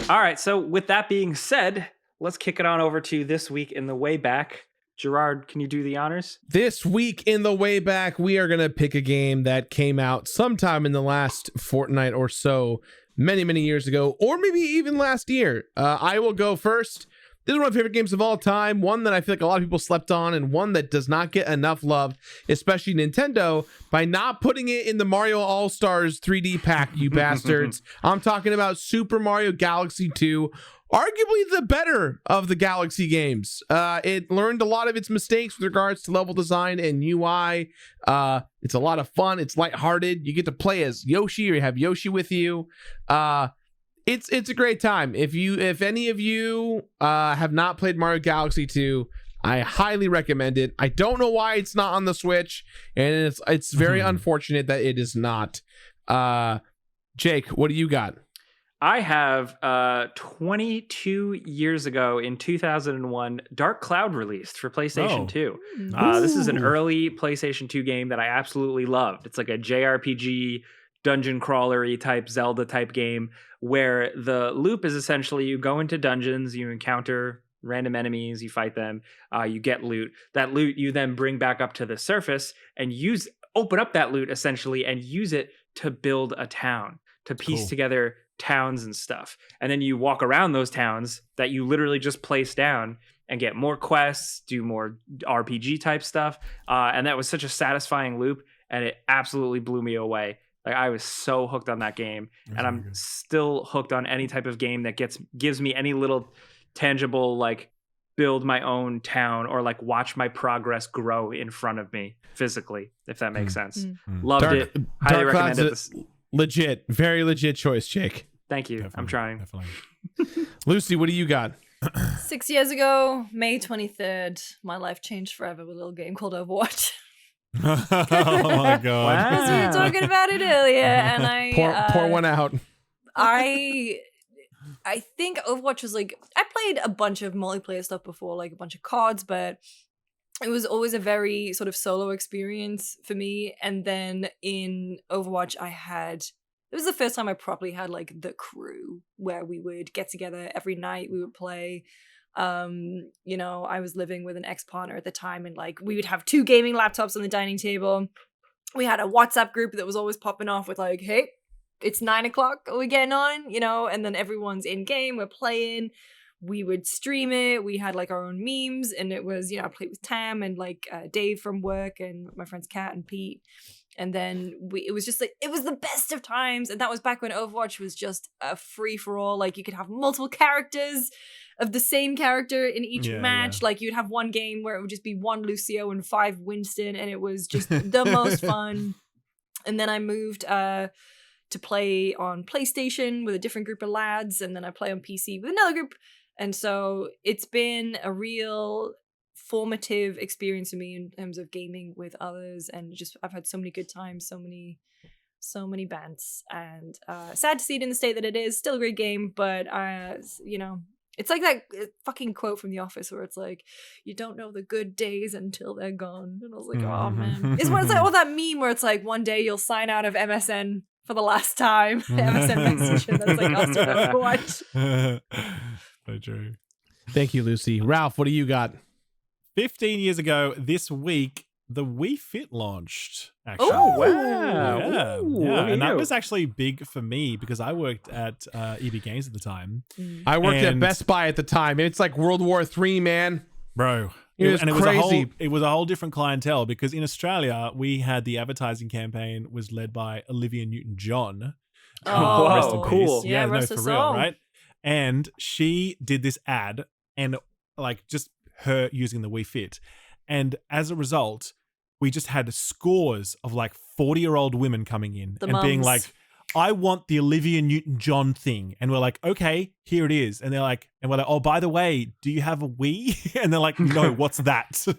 All right, so with that being said, let's kick it on over to this week in the way back. Gerard, can you do the honors? This week in the way back, we are going to pick a game that came out sometime in the last fortnight or so, many, many years ago, or maybe even last year. I will go first. This is one of my favorite games of all time, one that I feel like a lot of people slept on, and one that does not get enough love, especially Nintendo, by not putting it in the Mario All-Stars 3D pack, you bastards. I'm talking about Super Mario Galaxy 2, arguably the better of the Galaxy games. It learned a lot of its mistakes with regards to level design and UI. It's a lot of fun. It's lighthearted. You get to play as Yoshi, or you have Yoshi with you. It's a great time. If any of you have not played Mario Galaxy 2, I highly recommend it. I don't know why it's not on the Switch, and it's very unfortunate that it is not. Jake, what do you got? I have 22 years ago in 2001, Dark Cloud released for PlayStation 2. This is an early PlayStation 2 game that I absolutely loved. It's like a JRPG, dungeon crawler-y type, Zelda type game, where the loop is essentially you go into dungeons, you encounter random enemies, you fight them, you get loot. That loot you then bring back up to the surface and open up that loot essentially and use it to build a town, to piece together towns and stuff. And then you walk around those towns that you literally just place down and get more quests, do more RPG type stuff. And that was such a satisfying loop, and it absolutely blew me away. Like, I was so hooked on that game, and I'm still hooked on any type of game that gives me any little tangible, like, build my own town or like watch my progress grow in front of me physically, if that makes sense. Loved it. Highly recommend it. Legit, very legit choice, Jake. Thank you. Definitely, I'm trying. Definitely. Lucy, what do you got? 6 years ago, May 23rd, my life changed forever with a little game called Overwatch. Oh my god! Because we were talking about it earlier, and I pour one out. I think Overwatch was like, I played a bunch of multiplayer stuff before, like a bunch of cards, but it was always a very sort of solo experience for me. And then in Overwatch, it was the first time I properly had like the crew where we would get together every night. We would play. I was living with an ex-partner at the time, and like we would have 2 gaming laptops on the dining table. We had a WhatsApp group that was always popping off with like, hey, it's 9:00, are we getting on? And then everyone's in game, we're playing. We would stream it. We had like our own memes, and it was, I played with Tam and like Dave from work and my friends Kat and Pete. And then it was just like, it was the best of times. And that was back when Overwatch was just a free for all. Like you could have multiple characters of the same character in each match. Yeah. Like you'd have one game where it would just be 1 Lucio and 5 Winston. And it was just the most fun. And then I moved to play on PlayStation with a different group of lads. And then I play on PC with another group. And so it's been a real formative experience for me in terms of gaming with others, and just I've had so many good times, so many bands, and sad to see it in the state that it is. Still a great game, but it's like that fucking quote from The Office where it's like, you don't know the good days until they're gone. And I was like, oh man, it's like all that meme where it's like one day you'll sign out of MSN for the last time. MSN Messenger, that's like us with Overwatch. Very true. Thank you, Lucy. Ralph, what do you got? 15 years ago this week, the Wii Fit launched, actually. Oh, wow. Yeah. And that was actually big for me because I worked at EB Games at the time. I worked at Best Buy at the time. It's like World War III, man. Bro. It was crazy. It was a whole different clientele because in Australia, we had the advertising campaign was led by Olivia Newton-John. Oh, rest in cool. Peace. Yeah, no, rest for her real, soul. right? And she did this ad and like just her using the Wii Fit. And as a result, we just had scores of like 40-year-old women coming in being like, I want the Olivia Newton-John thing. And we're like, okay, here it is. And they're like, and we're like, oh, by the way, do you have a Wii? And they're like, no, what's that? So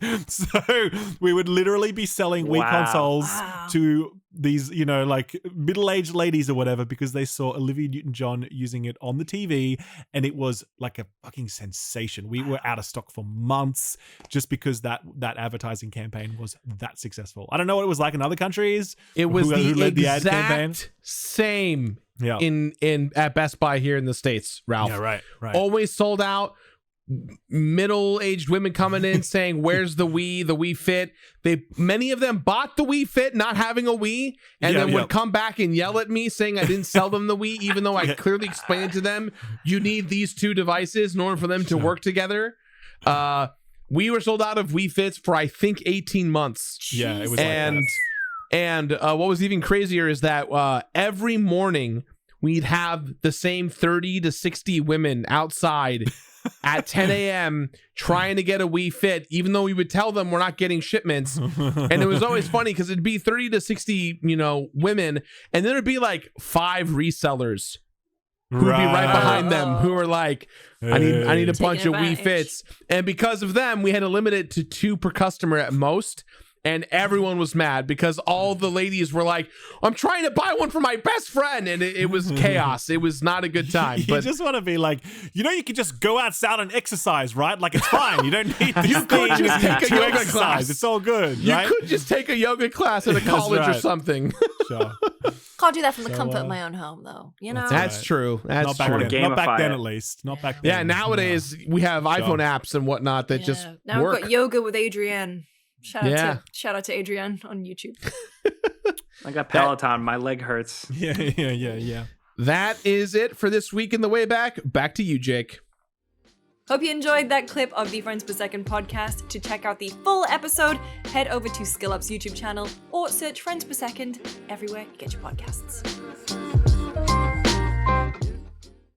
we would literally be selling Wii consoles to these, like middle-aged ladies or whatever, because they saw Olivia Newton-John using it on the TV, and it was like a fucking sensation. We were out of stock for months just because that advertising campaign was that successful. I don't know what it was like in other countries. It was who led the ad campaign. exact same Yeah. in at Best Buy here in the States, Ralph. Yeah, right. Always sold out. Middle-aged women coming in saying, "Where's the Wii Fit?" Many of them bought the Wii Fit, not having a Wii, and then would come back and yell at me saying I didn't sell them the Wii, even though I clearly explained to them you need these two devices in order for them to work together. We were sold out of Wii Fits for I think 18 months. Yeah, it was and what was even crazier is that every morning we'd have the same 30 to 60 women outside at 10 a.m. trying to get a Wii Fit, even though we would tell them we're not getting shipments. And it was always funny because it'd be 30 to 60, women, and then it'd be like 5 resellers who'd be right behind them who were like, I need a bunch of Wii Fits. And because of them, we had to limit it to 2 per customer at most. And everyone was mad because all the ladies were like, I'm trying to buy one for my best friend. And it was chaos. It was not a good time. You just want to be like, you could just go outside and exercise, right? Like, it's fine. You don't need this You could just take a to yoga exercise. class. It's all good, You right? could just take a yoga class at a college or something. Sure. Can't do that from the comfort of my own home, though. That's true. That's Not back true. then. Not back then, at least. Not back then. Yeah, nowadays we have iPhone apps and whatnot that just now work. we've got yoga with Adrienne. Shout out to Adrienne on YouTube. I got Peloton. My leg hurts. Yeah. That is it for this week in the Wayback. Back to you, Jake. Hope you enjoyed that clip of the Friends Per Second podcast. To check out the full episode, head over to SkillUp's YouTube channel or search Friends Per Second everywhere you get your podcasts.